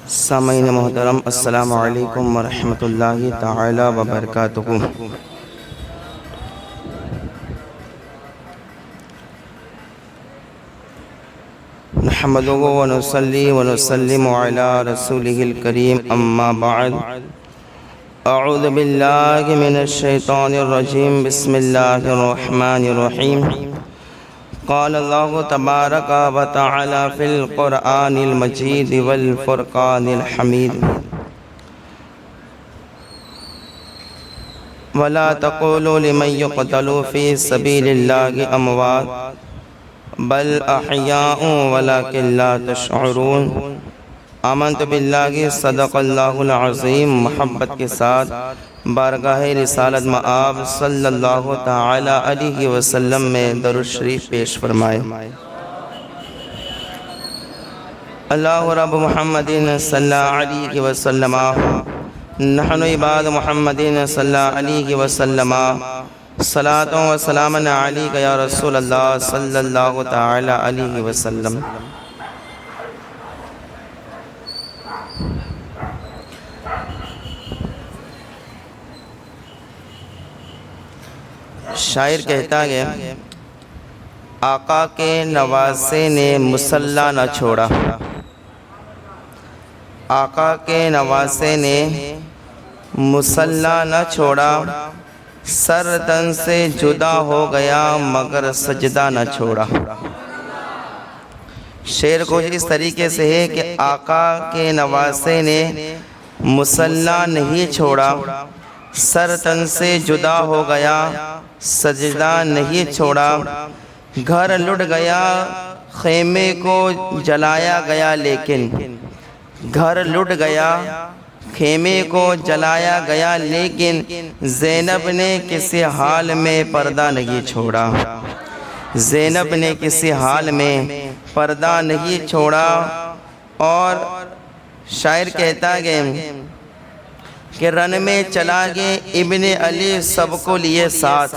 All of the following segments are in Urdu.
سامعین محترم، السلام علیکم ورحمۃ اللہ تعالی وبرکاتہ۔ نحمدہ ونصلی ونسلم علی رسولہ الکریم، اما بعد، اعوذ باللہ من الشیطان الرجیم، بسم اللہ الرحمن الرحیم۔ قال اللہ تبارک و تعالی فی القرآن المجید والفرقان الحمید، ولا تقولوا لمن يقتل في سبيل الله اموات بل احیاء ولکن لا تشعرون۔ آمنت باللہ، صدق اللہ العظیم۔ محبت کے ساتھ بارگاہ رسالت مآب صلی اللہ تعالی علیہ وسلم میں درود شریف پیش فرمائے۔ اللہ رب محمد صلی اللہ علیہ وسلم، نحن عباد محمد صلی اللہ علیہ وسلم، صلاۃ و سلام علیک یا رسول اللہ صلی اللہ تعالی علیہ وسلم۔ شاعر کہتا ہے، آقا کے نواسے نے مصلی نہ چھوڑا، آقا کے نواسے نے مصلی نہ چھوڑا، سر تن سے جدا ہو گیا مگر سجدہ نہ چھوڑا۔ شعر کو اس طریقے سے ہے کہ آقا کے نواسے نے مصلی نہیں چھوڑا، سر تن سے جدا ہو گیا سجدہ نہیں چھوڑا، گھر لٹ گیا خیمے کو جلایا گیا لیکن، گھر لٹ گیا خیمے کو جلایا گیا لیکن، زینب نے کسی حال میں پردہ نہیں چھوڑا، زینب نے کسی حال میں پردہ نہیں چھوڑا۔ اور شاعر کہتا ہے کہ رن میں چلا گئے ابن علی سب کو لیے ساتھ،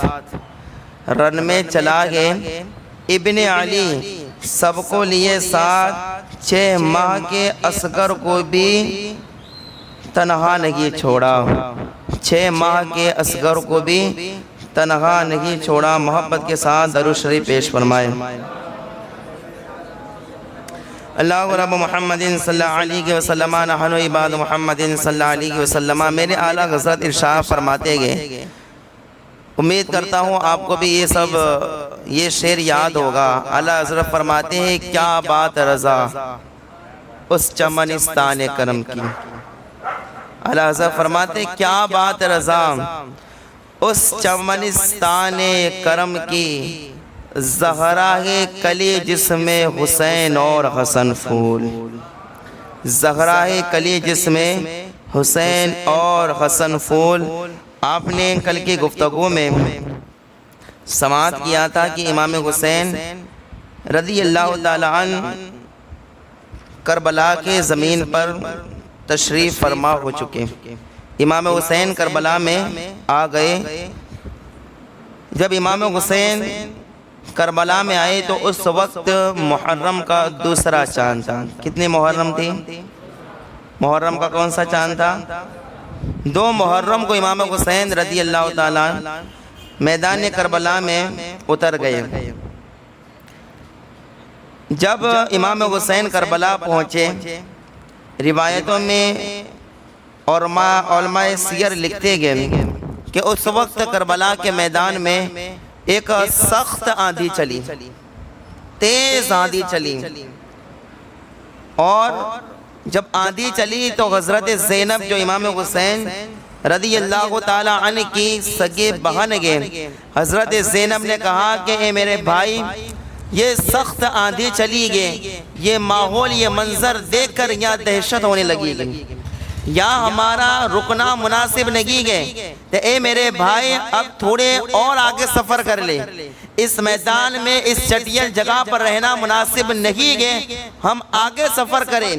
رن میں چلا گئے ابن علی سب کو لیے ساتھ، 6 ماہ کے اصغر کو بھی تنہا نہیں چھوڑا، 6 ماہ کے اصغر کو بھی تنہا نہیں چھوڑا۔ محبت کے ساتھ درود شریف پیش فرمائے۔ اللہ رب محمد صلی اللہ علیہ وسلم، نحن عباد محمد صلی اللہ علیہ وسلم۔ میرے اعلیٰ حضرت ارشاد فرماتے گئے، امید کرتا ہوں آپ کو بھی یہ شعر یاد ہوگا۔ اعلیٰ حضرت فرماتے ہیں، کیا بات رضا اس چمنستان کرم کی۔ اعلیٰ حضرت فرماتے ہیں، کیا بات رضا اس چمنستان کرم کی، زہرا ہے کلی جس میں حسین اور حسن پھول، زہرا ہے کلی جس میں حسین اور حسن پھول۔ آپ نے کل کی گفتگو میں سماعت کیا تھا کہ امام حسین رضی اللہ تعالی عنہ کربلا کے زمین پر تشریف فرما ہو چکے۔ امام حسین کربلا میں آ گئے۔ جب امام حسین کربلا میں آئے تو اس وقت محرم کا دوسرا چاند تھا۔ کتنے محرم تھی؟ محرم کا کون سا چاند تھا؟ 2 محرم کو امام حسین رضی اللہ تعالیٰ میدان کربلا میں اتر گئے۔ جب امام حسین کربلا پہنچے، روایتوں میں علماء سیر لکھتے گئے کہ اس وقت کربلا کے میدان میں ایک سخت آندھی چلی، تیز آندھی چلی، اور جب آندھی چلی تو حضرت زینب جو امام حسین رضی اللہ تعالی عنہ کی سگی بہن گئے، حضرت زینب نے کہا کہ اے میرے بھائی، یہ سخت آندھی چلی گئے، یہ ماحول، یہ منظر دیکھ کر یہاں دہشت ہونے لگی گئی، یہاں ہمارا رکنا مناسب نہیں گئے، تو اے میرے بھائی اب تھوڑے اور آگے سفر کر لے، اس میدان میں اس چٹیل جگہ پر رہنا مناسب نہیں گئے، ہم آگے سفر کریں۔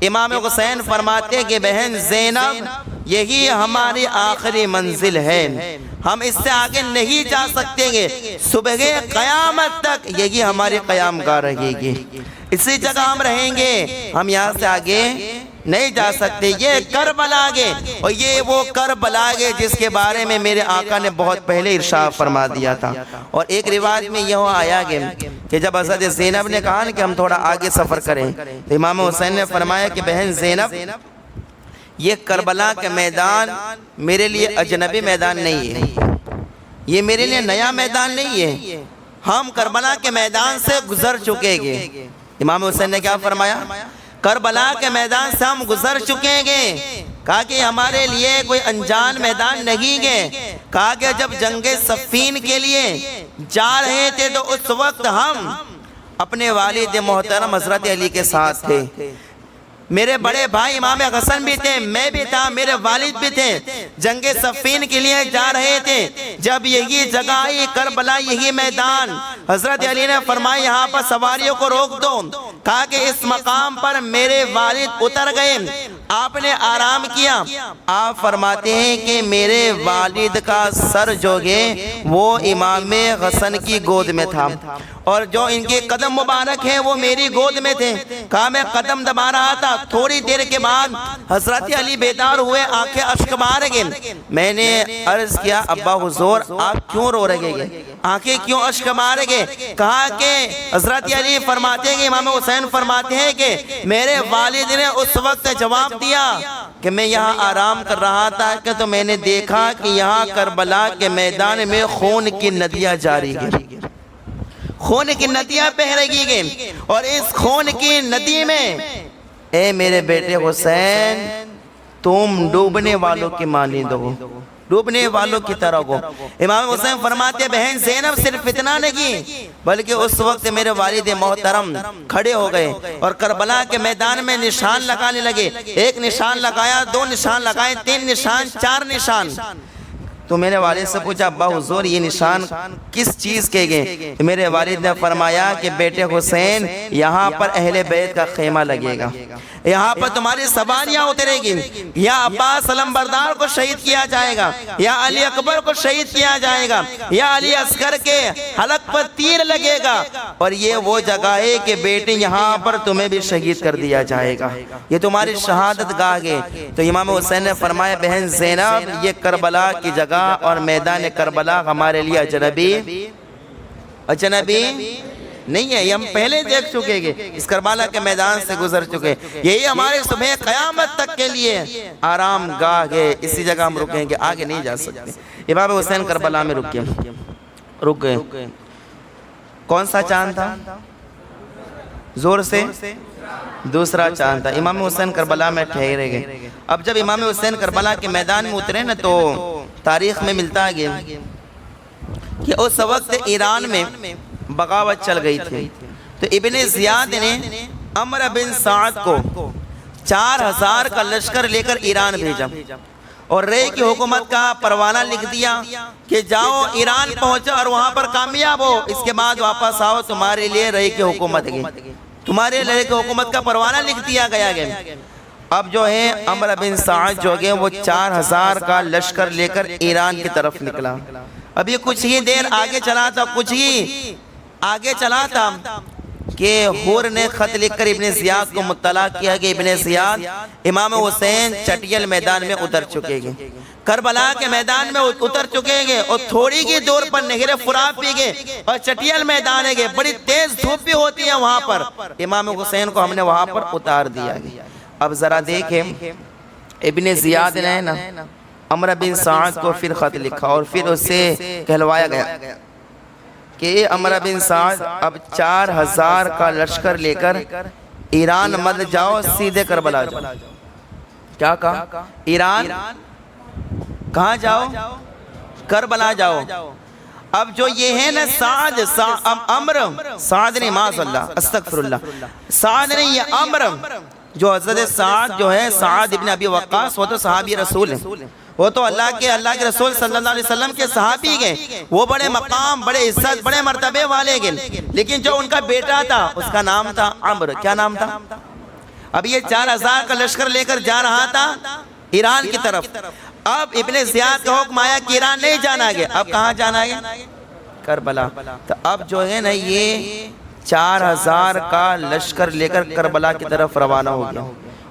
امام حسین فرماتے کہ بہن زینب، یہی ہماری آخری منزل ہے، ہم اس سے آگے نہیں جا سکتے گے، صبح قیامت تک یہی ہماری قیام گاہ رہے گی، اسی جگہ ہم رہیں گے، ہم یہاں سے آگے نہیں جا سکتے۔ یہ کربلا گے، اور یہ وہ کربلا گے جس کے بارے میں میرے آقا نے بہت پہلے ارشاد فرما دیا تھا۔ اور ایک روایت میں یہ آیا کہ جب حضرت زینب نے کہا کہ ہم تھوڑا آگے سفر کریں، تو امام حسین نے فرمایا کہ بہن زینب، یہ کربلا کے میدان میرے لیے اجنبی میدان نہیں ہے، یہ میرے لیے نیا میدان نہیں ہے، ہم کربلا کے میدان سے گزر چکے گے۔ امام حسین نے کیا فرمایا؟ کربلا کے میدان سے ہم گزر چکے گے، کہا کہ ہمارے لیے کوئی انجان میدان نہیں ہے۔ کہا کہ جب جنگ صفین کے لیے جا رہے تھے تو اس وقت ہم اپنے والد محترم حضرت علی کے ساتھ تھے، میرے بڑے بھائی امام حسن بھی تھے، میں بھی تھا، میرے والد بھی تھے، جنگ صفین کے لیے جا رہے تھے۔ جب یہی جگہ آئی کربلا، یہی میدان، حضرت علی نے فرمایا یہاں پر سواریوں کو روک دو۔ کہا کہ اس مقام پر میرے والد اتر گئے، آپ نے آرام کیا۔ آپ فرماتے ہیں کہ میرے والد کا سر جو ہے وہ امام حسن کی گود میں تھا، اور جو ان کے قدم مبارک ہیں وہ میری گود میں تھے۔ کہا میں قدم دبا رہا تھا، تھوڑی دیر کے بعد حضرت علی بیدار ہوئے، آنکھیں اشک بہہ گئیں۔ میں نے عرض کیا ابا حضور آپ کیوں رو رہے گے، آنکھیں کیوں اشک بہہ گئے؟ کہا کہ حضرت علی فرماتے ہیں کہ امام حسین فرماتے ہیں کہ میرے والد نے اس وقت جواب دیا کہ میں یہاں آرام کر رہا تھا کہ تو میں نے دیکھا کہ یہاں کربلا کے میدان میں خون کی ندیاں جاری ہیں، خون کی ندیاں بہہ رہی ہیں، اور اس خون کی ندی میں اے میرے بیٹے حسین تم ڈوبنے والوں کی مانند ہو، ڈوبنے والوں کی طرح ہو۔ امام حسین فرماتے بہن زینب صرف اتنا نہیں بلکہ اس وقت میرے والد محترم کھڑے ہو گئے اور کربلا کے میدان میں نشان لگانے لگے، ایک نشان لگایا، دو نشان لگائے، تین نشان، چار نشان۔ تو میرے والد سے پوچھا ابا حضور یہ نشان کس چیز کے گئے؟ میرے والد نے فرمایا کہ بیٹے حسین یہاں پر اہل بیت کا خیمہ لگے گا، یہاں پر تمہاری سواریاں اترے گی، یا عباس علم بردار کو شہید کیا جائے گا، یا علی اکبر کو شہید کیا جائے گا، یا علی اصغر کے حلق پر تیر لگے گا، اور یہ وہ جگہ ہے کہ بیٹے یہاں پر تمہیں بھی شہید کر دیا جائے گا، یہ تمہاری شہادت گاہ ہے۔ تو امام حسین نے فرمایا بہن زینب یہ کربلا کی جگہ اور میدان کربلا ہمارے لیے اجنبی نہیں ہے، یہ ہم پہلے دیکھ چکے گے، اس کربلا کے میدان سے گزر چکے، یہی ہمارے صبح قیامت تک کے لیے آرام گاہ ہے، اسی جگہ ہم رکیں گے، آگے نہیں جا سکتے۔ امام حسین کربلا میں رک گئے۔ کون سا چاند تھا؟ زور سے دوسرا چاند تھا۔ امام حسین کربلا میں ٹھہرے گئے۔ اب جب امام حسین کربلا کے میدان میں اترے نا تو تاریخ میں ملتا ہے کہ اس وقت ایران میں بغاوت چل گئی تھی، تو ابن زیاد نے عمرو بن سعد کو 4000 کا لشکر لے کر ایران بھیجا، اور رے کی حکومت کا پروانہ لکھ دیا کہ جاؤ ایران پہنچو اور وہاں پر کامیاب ہو، اس کے بعد واپس آؤ، تمہارے لیے رے کی حکومت ہے، تمہارے رے کی حکومت کا پروانہ لکھ دیا گیا۔ اب جو ہے عمرو بن سعد جو ہے وہ 4000 کا لشکر لے کر ایران کی طرف نکلا۔ اب یہ کچھ ہی دیر آگے چلا تھا، کچھ ہی آگے چلا تھا کہ حور نے خط لکھ کر ابن زیاد کو مطلع کیا کہ ابن زیاد امام حسین چٹیل میدان میں اتر چکے گے، کربلا کے میدان میں اتر چکے گے، اور تھوڑی کی دور پر نہر فرات بھی گئے اور چٹیل میدان ہے، بڑی تیز دھوپ بھی ہوتی ہے وہاں پر، امام حسین کو ہم نے وہاں پر اتار دیا گیا۔ اب ذرا دیکھیں ابن زیاد نے نا عمرو بن سعد کو پھر خط لکھا اور پھر اس سے کہلوایا گیا کہ عمرو بن سعد اب 4000 کا لشکر لے کر ایران مت جاؤ، سیدھے کربلا جاؤ۔ کیا کہا؟ ایران کہاں جاؤ؟ کربلا جاؤ۔ اب جو یہ ہے نا سعد نے معاذ اللہ استغفر اللہ، سعد نے یہ عمرو جو حضرت سعد جو ہے سعد ابن ابی وقاص، وہ تو صحابی رسول ہیں، وہ تو اللہ کے رسول صلی اللہ علیہ وسلم کے صحابی گئے، وہ بڑے مقام، بڑے عزت، بڑے مرتبے والے گئے، لیکن جو ان کا بیٹا تھا اس کا نام تھا عمرو۔ کیا نام تھا؟ اب یہ 4000 کا لشکر لے کر جا رہا تھا، ایران کی طرف۔ اب ابن زیاد کا حکم آیا کہ ایران نہیں جانا گے، اب کہاں جانا گے؟ کربلا۔ تو اب جو ہے نا یہ 4000 کا لشکر لے کر کربلا کی طرف روانہ ہو گیا،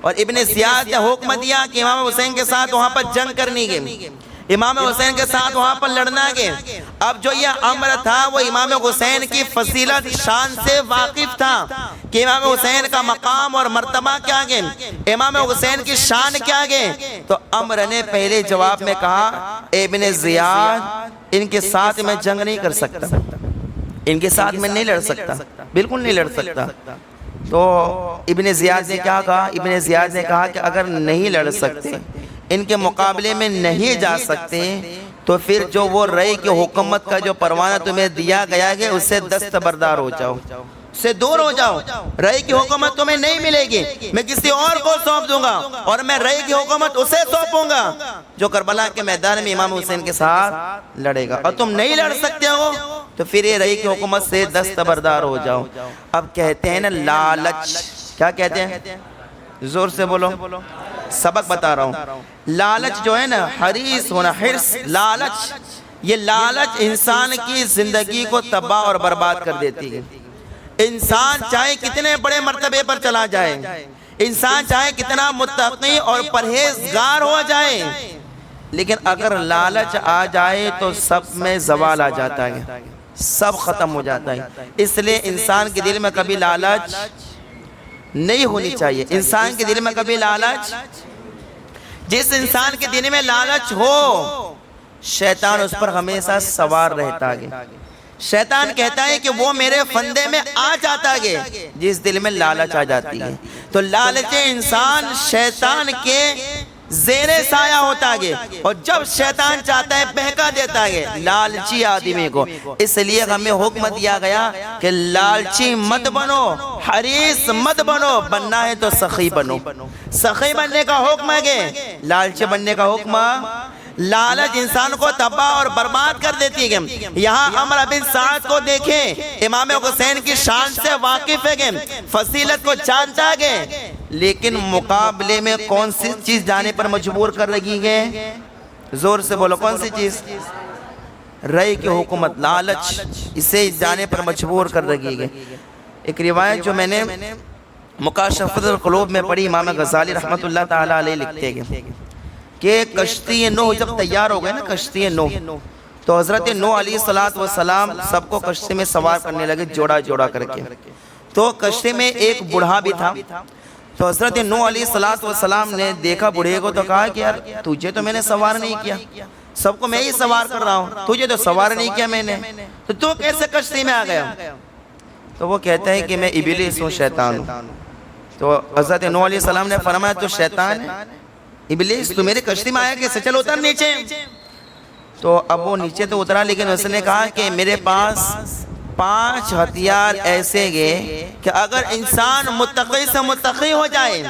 اور ابن زیاد نے حکم دیا کہ امام حسین کے ساتھ وہاں پر جنگ کرنی گے، امام حسین کے ساتھ وہاں پر لڑنا گے۔ اب جو یہ امر تھا وہ امام حسین کی فضیلت شان سے واقف تھا کہ امام حسین کا مقام اور مرتبہ کیا گے، امام حسین کی شان کیا گے۔ تو امر نے پہلے جواب میں کہا ابن زیاد ان کے ساتھ میں جنگ نہیں کر سکتا، ان کے ساتھ میں نہیں لڑ سکتا، بالکل نہیں لڑ سکتا۔ تو ابن زیاد نے کیا کہا؟ ابن زیاد نے کہا کہ اگر نہیں لڑ سکتے، ان کے مقابلے میں نہیں جا سکتے، تو پھر جو وہ رئی کی حکومت کا جو پروانہ تمہیں دیا گیا ہے اس سے دستبردار ہو جاؤ، اس سے دور ہو جاؤ۔ رئی کی حکومت تمہیں نہیں ملے گی، میں کسی اور کو سونپ دوں گا، اور میں رئی کی حکومت اسے سونپوں گا جو کربلا کے میدان میں امام حسین کے ساتھ لڑے گا، اور تم نہیں لڑ سکتے ہو تو پھر یہ رئی کی حکومت سے دستبردار ہو جاؤ۔ اب کہتے ہیں نا لالچ، کیا کہتے ہیں؟ زور سے بولو، سبق بتا رہا ہوں۔ لالچ جو ہے نا، حریص ہونا، حرص، لالچ، یہ لالچ انسان کی زندگی کو تباہ اور برباد کر دیتی ہے۔ انسان چاہے کتنے بڑے مرتبے پر چلا جائے، انسان چاہے کتنا متقی اور پرہیزگار ہو جائے، لیکن اگر لالچ آ جائے تو سب میں زوال آ جاتا ہے، سب ختم ہو جاتا ہے۔ اس لیے انسان کے دل میں کبھی لالچ نہیں ہونی چاہیے، انسان کے دل میں کبھی لالچ، جس انسان کے دل میں لالچ ہو شیطان اس پر ہمیشہ سوار رہتا ہے۔ شیطان کہتا ہے کہ وہ میرے فندے میں آ جاتا ہے جس دل میں لالچ آ جاتی ہے۔ تو لالچ انسان شیطان کے زیر سایہ ہوتا ہے، اور جب شیطان چاہتا ہے بہکا دیتا ہے لالچی آدمی کو۔ اس لیے ہمیں حکم دیا گیا کہ لالچی مت بنو، حریص مت بنو، بننا ہے تو سخی بنو۔ سخی بننے کا حکم ہے، لالچی بننے کا حکم۔ لالچ انسان کو تباہ اور برباد کر دیتی ہے۔ یہاں عمر بن سعد کو دیکھیں، امام حسین کی شان سے واقف ہے، فضیلت کو جانتا ہے، لیکن مقابلے میں کون سی چیز جانے پر مجبور کر رہی ہے؟ زور سے بولو، کون سی چیز؟ رئی کی حکومت، لالچ اسے جانے پر مجبور کر رہی ہے۔ ایک روایت جو میں نے مکاشفۃ القلوب میں پڑھی، امام غزالی رحمۃ اللہ تعالیٰ علیہ لکھتے ہیں کہ کشتی نوح جب تیار ہو گئے نا، کشتی نوح، تو حضرت نوح علیہ السلام سب کو کشتی میں سوار کرنے لگے جوڑا جوڑا کر کے۔ تو کشتی میں ایک بوڑھا بھی تھا، تو حضرت نوح علیہ السلام نے دیکھا بوڑھے کو، تو کہا کہ یار تجھے تو میں نے سوار نہیں کیا، سب کو میں ہی سوار کر رہا ہوں، تجھے تو سوار نہیں کیا میں نے، تو کیسے کشتی میں آ گیا؟ تو وہ کہتا ہے کہ میں ابلیس ہوں، شیطان ہوں۔ تو حضرت نوح علیہ السلام نے فرمایا تو شیطان ہے، ابلیس تو میرے کشتی میں آیا کیسے؟ چلو اتر نیچے۔ تو اب وہ نیچے تو اترا، لیکن اس نے کہا کہ میرے پاس 5 ہتھیار ایسے گئے کہ اگر انسان متقی سے متقی ہو جائے،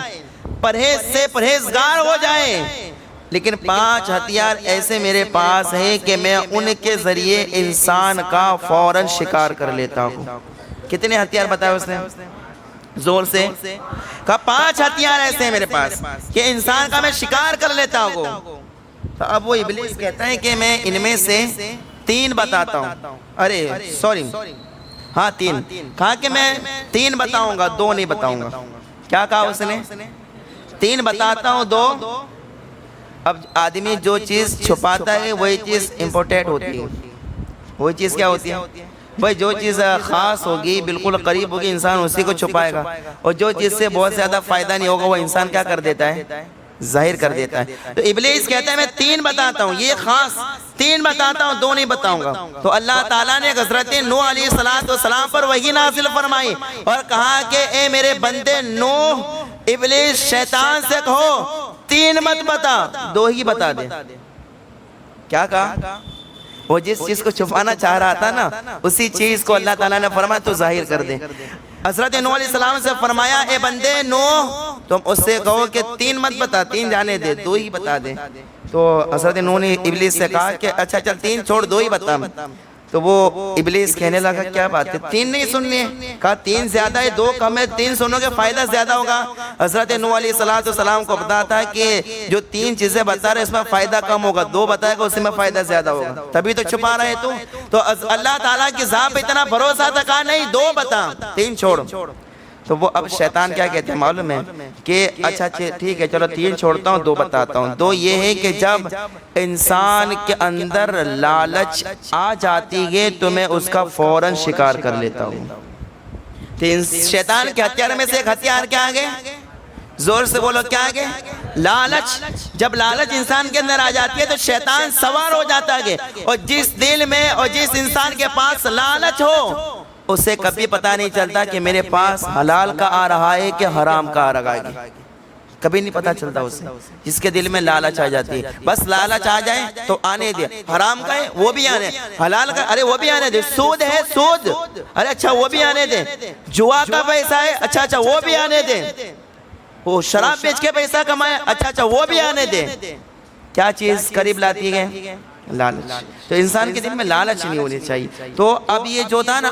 پرہیز سے پرہیزگار ہو جائے، لیکن 5 ہتھیار ایسے میرے پاس ہیں کہ میں ان کے ذریعے انسان کا فوراً شکار کر لیتا ہوں۔ کتنے ہتھیار بتایا اس نے؟ زور سے کہا 5 ہتھیار ایسے ہیں میرے پاس کہ انسان کا میں شکار کر لیتا ہوں۔ تو اب وہ ابلیس کہتا ہے کہ میں ان میں سے 3 بتاتا ہوں، ارے سوری، ہاں 3، کہا کہ میں 3 بتاؤں گا، 2 نہیں بتاؤں گا۔ کیا کہا اس نے؟ 3 بتاتا ہوں، 2۔ اب آدمی جو چیز چھپاتا ہے وہی چیز امپورٹنٹ ہوتی ہے، وہی چیز کیا ہوتی ہے بھائی؟ جو چیز خاص ہوگی، بالکل قریب ہوگی، انسان اسی کو چھپائے گا، اور جو چیز سے بہت زیادہ فائدہ نہیں ہوگا وہ انسان کیا کر دیتا ہے؟ ظاہر کر دیتا ہے۔ تو ابلیس کہتا ہے میں 3 بتاتا ہوں، یہ خاص 3 بتاتا ہوں، 2 نہیں بتاؤں گا۔ تو اللہ تعالیٰ نے حضرت نوح علیہ السلام پر وحی نازل فرمائی اور کہا کہ اے میرے بندے نوح، ابلیس شیطان سے کہو 3 مت بتا، 2 ہی بتا دے۔ کیا کہا؟ وہ جس چیز کو چھپانا چاہ رہا تھا نا، اسی چیز کو اللہ تعالیٰ نے فرمایا تو ظاہر کر دے۔ حضرت نوح علیہ السلام سے فرمایا اے بندے نوح، تم اس سے کہو کہ 3 مت بتا، 3 جانے دے، 2 ہی بتا دے۔ تو حضرت نوح نے ابلیس سے کہا کہ اچھا چل 3 چھوڑ، 2 ہی بتا۔ تو وہ ابلیس کہنے لگا کیا بات ہے 3 نہیں سننی ہے؟ کہا 3 زیادہ ہے 2 کم ہے، 3 سنو گے فائدہ زیادہ ہوگا۔ حضرت نوح علیہ السلام کو پتا تھا کہ جو 3 چیزیں بتا رہے اس میں فائدہ کم ہوگا، 2 بتائے گا اس میں فائدہ زیادہ ہوگا، تبھی تو چھپا رہے تو اللہ تعالیٰ کی ذات پہ اتنا بھروسہ تھا، کہا نہیں 2 بتا 3 چھوڑ۔ تو وہ اب شیطان کیا کہتے ہیں معلوم ہے کہ اچھا ٹھیک ہے چلو 3 چھوڑتا ہوں 2 بتاتا ہوں۔ 2 یہ ہے کہ جب انسان کے اندر لالچ آ جاتی ہے تو میں اس کا فوراً شکار کر لیتا ہوں۔ شیطان کے ہتھیار میں سے ایک ہتھیار کیا آگے؟ زور سے بولو کیا آگے؟ لالچ۔ جب لالچ انسان کے اندر آ جاتی ہے تو شیطان سوار ہو جاتا ہے، اور جس دل میں اور جس انسان کے پاس لالچ ہو اسے کبھی پتہ نہیں چلتا کہ میرے پاس حلال کا آ رہا ہے کہ حرام کا آ رہا ہے، کبھی نہیں پتہ چلتا اسے۔ جس کے دل میں لالچ آ جاتی ہے بس لالچ آ جائے تو آنے دے، حرام کا ہے وہ بھی آنے، حلال کا ارے وہ بھی آنے دے، سود ہے سود ارے اچھا وہ بھی آنے دے، جوا کا پیسہ ہے اچھا وہ بھی آنے دے، وہ شراب بیچ کے پیسہ کمائے اچھا وہ بھی آنے دے۔ کیا چیز قریب لاتی ہے؟ لالچ۔ تو انسان کے دل میں لالچ نہیں ہونی چاہیے۔ تو اب یہ جو تھا نا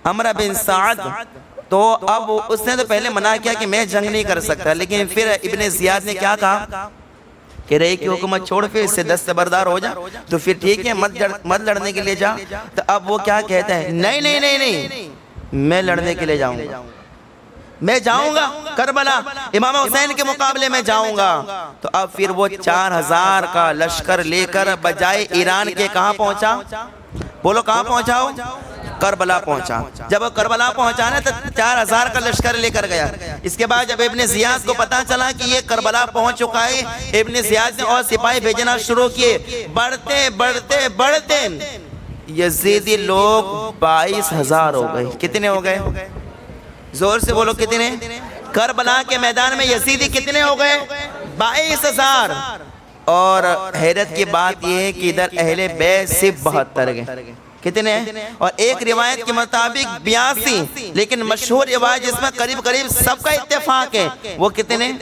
عمرو بن سعد، تو اب اس نے تو پہلے منع کیا کہ میں جنگ نہیں کر سکتا، لیکن پھر ابن زیاد نے کیا کہا کہ رہے کی حکومت چھوڑ پھر اس سے دستبردار ہو جا، تو پھر ٹھیک ہے مت لڑنے کے لیے جا۔ تو اب وہ کیا کہتا ہے نہیں میں لڑنے کے لیے جاؤں گا، میں جاؤں گا کربلا، امام حسین کے مقابلے میں جاؤں گا۔ تو اب پھر وہ 4000 کا لشکر لے کر بجائے ایران کے کہاں پہنچا؟ بولو کہاں پہنچا ہو؟ کربلا پہنچا۔ جب وہ کربلا پہنچا نا تو 4000 کا لشکر لے کر گیا۔ اس کے بعد جب ابن زیاد کو پتا چلا کہ یہ کربلا پہنچ چکا ہے، ابن زیاد نے اور سپاہی بھیجنا شروع کیے۔ بڑھتے یزیدی لوگ 22000 ہو گئے۔ کتنے ہو گئے؟ زور سے بولو کتنے؟ کربلا کے میدان میں یزیدی کتنے ہو گئے؟ 22000۔ اور حیرت کی بات یہ ہے کہ ادھر اہل بیت صرف 72 گئے۔ کتنے ہیں؟ اور ایک روایت کے مطابق 82، لیکن مشہور روایت جس میں قریب سب کا اتفاق ہے وہ کتنے؟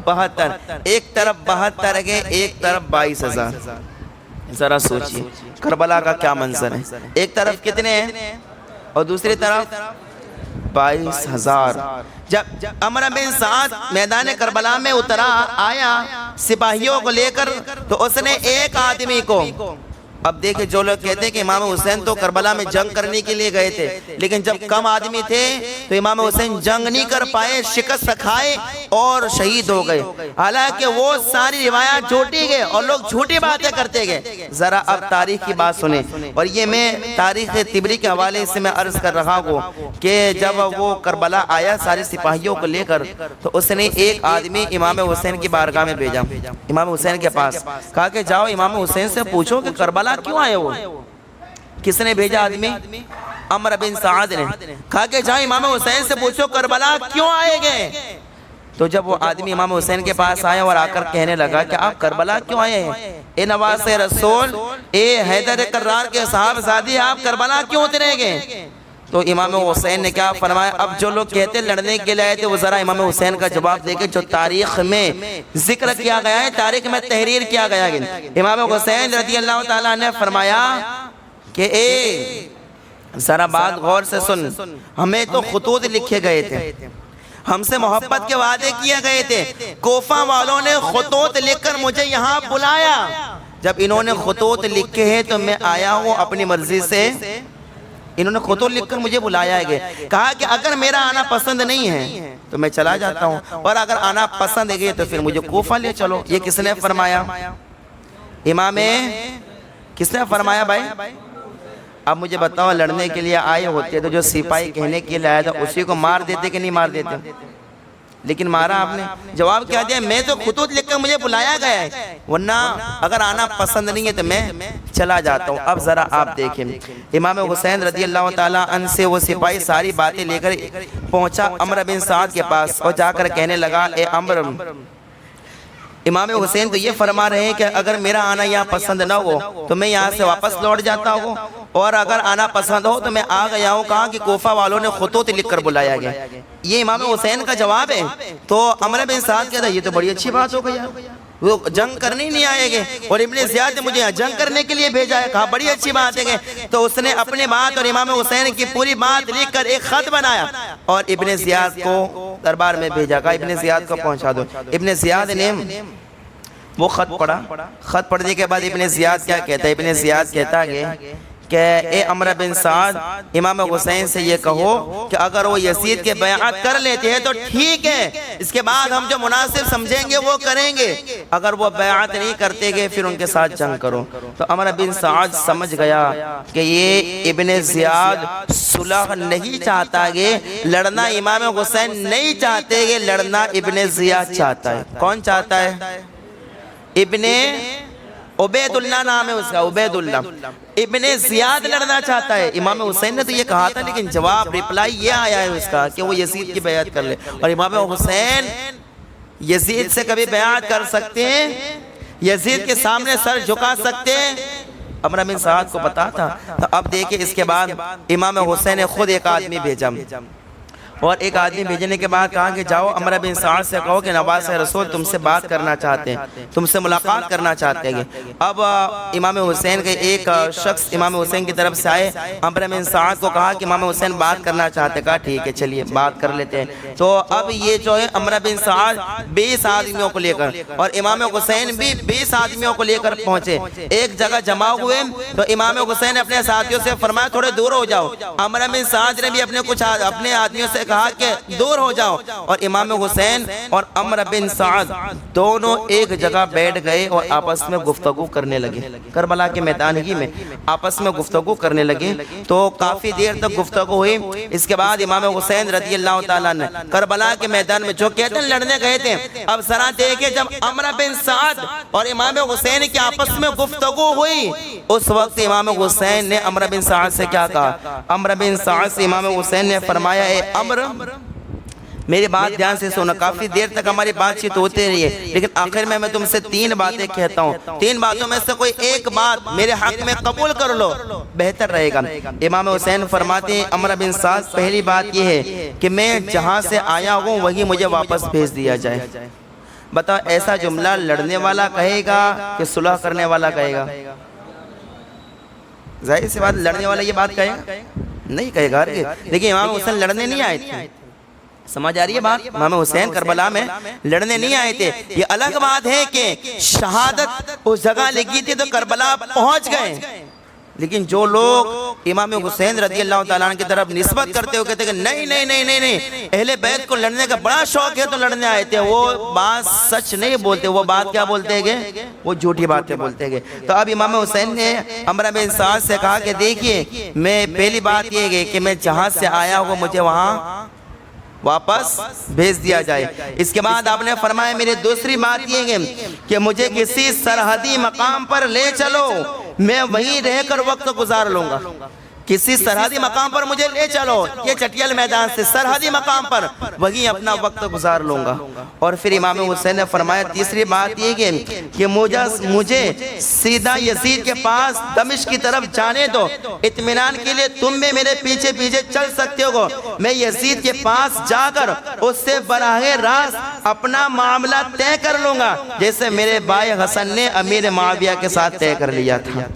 72۔ ایک طرف 72 گئے، ایک طرف 22000۔ ذرا سوچئے کربلا کا کیا منظر ہے، ایک طرف کتنے ہیں اور دوسری طرف 22000۔ جب عمرو بن سعد میدان کربلا میں اترا آیا سپاہیوں کو لے کر، تو اس نے ایک آدمی کو، اب دیکھیں جو لوگ کہتے ہیں کہ امام حسین تو کربلا میں جنگ کرنے کے لیے گئے تھے، لیکن جب کم آدمی تھے تو امام حسین جنگ نہیں کر پائے، شکست کھائے اور شہید ہو گئے۔ حالانکہ وہ ساری روایات جھوٹی گئے اور لوگ جھوٹی باتیں کرتے گئے۔ ذرا اب تاریخ کی بات سنیں، اور یہ میں تاریخ طبری کے حوالے سے میں عرض کر رہا ہوں کہ جب وہ کربلا آیا سارے سپاہیوں کو لے کر، تو اس نے ایک آدمی امام حسین کی بارگاہ میں بھیجا، امام حسین کے پاس، کہا کہ جاؤ امام حسین سے پوچھو کہ کربلا کیوں آئے وہ؟ کس نے بھیجا آدمی؟ عمرو بن سعد نے، کہا کہ جاؤ امام حسین سے پوچھو کربلا کیوں آئے گئے؟ تو جب وہ آدمی امام حسین کے پاس آیا اور آ کر کہنے لگا کہ آپ کربلا کیوں آئے ہیں؟ اے نواز رسول، اے حیدر کرار کے صاحبزادی، آپ کربلا کیوں اترے گئے؟ تو امام حسین نے کیا فرمایا؟ اب جو لوگ کہتے لڑنے کے لیے آئے تھے وہ ذرا امام حسین کا جواب دے کے جو تاریخ میں ذکر کیا گیا ہے، تاریخ میں تحریر کیا گیا ہے۔ امام حسین رضی اللہ تعالیٰ نے فرمایا کہ اے ذرا بات غور سے سن، ہمیں تو خطوط لکھے گئے تھے، ہم سے محبت کے وعدے کیے گئے تھے، کوفہ والوں نے خطوط لکھ کر مجھے یہاں بلایا، جب انہوں نے خطوط لکھے ہیں تو میں آیا ہوں اپنی مرضی سے، انہوں نے خطوط لکھ کر مجھے بلایا ہے، کہا کہ اگر میرا آنا پسند نہیں ہے تو میں چلا جاتا ہوں، اور اگر آنا پسند ہے تو پھر مجھے کوفہ لے چلو۔ یہ کس نے فرمایا؟ امام کس نے فرمایا بھائی؟ اب مجھے بتاؤ لڑنے کے لیے آئے ہوتے تو جو سپاہی کہنے کے لیے آیا تھا اسی کو مار دیتے کہ نہیں مار دیتے؟ لیکن مارا آپ نے، جواب کیا دیا؟ میں تو خطوط لکھ کر مجھے بلایا گیا ہے، ورنہ اگر آنا پسند نہیں ہے تو میں چلا جاتا ہوں۔ اب ذرا آپ دیکھیں امام حسین رضی اللہ تعالیٰ عنہ سے وہ سپاہی ساری باتیں لے کر پہنچا عمرو بن سعد کے پاس، اور جا کر کہنے لگا اے عمرو، امام حسین تو یہ فرما رہے ہیں کہ اگر میرا آنا یہاں پسند نہ ہو تو میں یہاں سے واپس لوٹ جاتا ہوں، اور اگر آنا پسند ہو تو میں آ گیا ہوں، کہا کہ کوفہ والوں نے خطوط لکھ کر بلایا گیا۔ یہ امام حسین کا جواب ہے۔ تو عمرو بن سعد کہتا ہے یہ تو بڑی اچھی بات ہو گئی، وہ جنگ کرنے نہیں آئے گے، اور ابن زیاد نے مجھے جنگ کرنے کے لیے بھیجا ہے۔ کہا بڑی اچھی بات ہے۔ تو اس نے اپنے بات اور امام حسین کی پوری بات لکھ کر ایک خط بنایا اور ابن زیاد کو دربار میں بھیجا۔ کہا ابن زیاد کو پہنچا دو۔ ابن زیاد نے وہ خط پڑھا۔ خط پڑھنے کے بعد ابن زیاد کیا کہتا ہے؟ ابن زیاد کہتا ہے کہ اے عمرو بن سعد، امام حسین سے یہ کہو کہ اگر وہ یزید کے بیعت کر لیتے ہیں تو ٹھیک ہے، اس کے بعد ہم جو مناسب سمجھیں گے وہ کریں گے، اگر وہ بیعت نہیں کرتے گے پھر ان کے ساتھ جنگ کرو۔ تو عمرو بن سعد سمجھ گیا کہ یہ ابن زیاد صلح نہیں چاہتا گے، لڑنا امام حسین نہیں چاہتے گے، لڑنا ابن زیاد چاہتا ہے۔ کون چاہتا ہے؟ ابن عبید اللہ نام ہے اس کا، عبید اللہ۔ ابن زیاد لڑنا چاہتا ہے۔ امام حسین نے تو یہ کہا تھا، لیکن جواب ریپلائی یہ آیا ہے اس کا کہ وہ یزید کی بیعت کر لے، اور امام حسین یزید سے کبھی بیعت کر سکتے ہیں؟ یزید کے سامنے سر جھکا سکتے ہیں؟ عمرو بن سعد کو پتا تھا۔ تو اب دیکھیں اس کے بعد امام حسین نے خود ایک آدمی بھیجا، اور ایک آدمی بھیجنے کے بعد کہا کہ جاؤ عمرو بن سعد سے کہو کہ نواز رسول تم سے بات کرنا چاہتے ہیں، تم سے ملاقات کرنا چاہتے ہیں۔ اب امام حسین کے ایک شخص امام حسین کی طرف سے آئے، عمرو بن سعد کو کہا کہ امام حسین بات کرنا چاہتے ہیں۔ کہا ٹھیک ہے چلیے بات کر لیتے ہیں۔ تو اب یہ جو ہے عمرو بن سعد 20 آدمیوں کو لے کر، اور امام حسین بھی 20 آدمیوں کو لے کر پہنچے، ایک جگہ جمع ہوئے۔ تو امام حسین نے اپنے ساتھیوں سے فرمایا تھوڑے دور ہو جاؤ۔ عمرو بن سعد نے بھی اپنے آدمیوں سے کہا کہ دور ہو جاؤ، اور امام حسین اور عمرو بن سعد دونوں ایک جگہ بیٹھ گئے اور آپس میں گفتگو کرنے لگے۔ کربلا کے میدان ہی میں آپس میں گفتگو کرنے لگے۔ تو کافی دیر تک گفتگو ہوئی۔ اس کے بعد امام حسین رضی اللہ تعالیٰ نے کربلا کے میدان میں جو کہتے ہیں لڑنے گئے تھے، اب ذرا دیکھیں جب عمرو بن سعد اور امام حسین کی آپس میں گفتگو ہوئی، اس وقت امام حسین نے عمرو بن سعد سے کیا کہا؟ عمرو بن سعد سے امام حسین نے فرمایا اے عمرو میری بات دھیان سے سونا، کافی دیر تک ہماری بات چیت ہوتے رہی ہے، لیکن آخر میں تم سے 3 باتیں کہتا ہوں، 3 باتوں میں سے کوئی ایک بات میرے حق میں قبول کر لو، بہتر رہے گا۔ امام حسین فرماتے ہیں عمرو بن سعد پہلی بات یہ ہے کہ میں جہاں سے آیا ہوں وہی مجھے واپس بھیج دیا جائے۔ بتاؤ ایسا جملہ لڑنے والا کہے گا کہ صلح کرنے والا کہے گا؟ ظاہر سی بات لڑنے والا یہ بات کہے گا؟ نہیں کہے گا۔ لیکن امام حسین لڑنے نہیں آئے تھے، سمجھ آ رہی ہے بات؟ امام حسین کربلا میں لڑنے نہیں آئے تھے۔ یہ الگ بات ہے کہ شہادت اس جگہ لکھی تھی تو کربلا پہنچ گئے، لیکن جو لوگ امام حسین رضی اللہ تعالیٰ عنہ کی طرف نسبت کرتے ہو کہتے ہیں کہ نہیں نہیں نہیں نہیں نہیں اہل بیت کو لڑنے کا بڑا شوق ہے تو لڑنے آئے تھے، وہ بات سچ نہیں بولتے، وہ بات کیا بولتے گے؟ وہ جھوٹی باتیں بولتے گے۔ تو اب امام حسین نے عمرو بن سعد سے کہا کہ دیکھیے میں پہلی بات یہ ہے کہ میں جہاں سے آیا ہوں مجھے وہاں واپس بھیج دیا جائے۔ اس کے بعد آپ نے فرمایا میری دوسری بات یہ ہے کہ مجھے کسی سرحدی مقام پر لے چلو، میں وہیں رہ کر وقت گزار لوں گا۔ کسی سرحدی مقام پر مجھے لے چلو، یہ چٹیل میدان سے سرحدی مقام پر، وہیں اپنا وقت گزار لوں گا۔ اور پھر امام حسین نے فرمایا تیسری بات یہ کہ مجھے سیدھا یزید کے پاس دمشق کی طرف جانے دو، اطمینان کے لیے تم بھی میرے پیچھے پیچھے چل سکتے ہو، میں یزید کے پاس جا کر اس سے براہ راست اپنا معاملہ طے کر لوں گا، جیسے میرے بھائی حسن نے امیر معاویہ کے ساتھ طے کر لیا تھا۔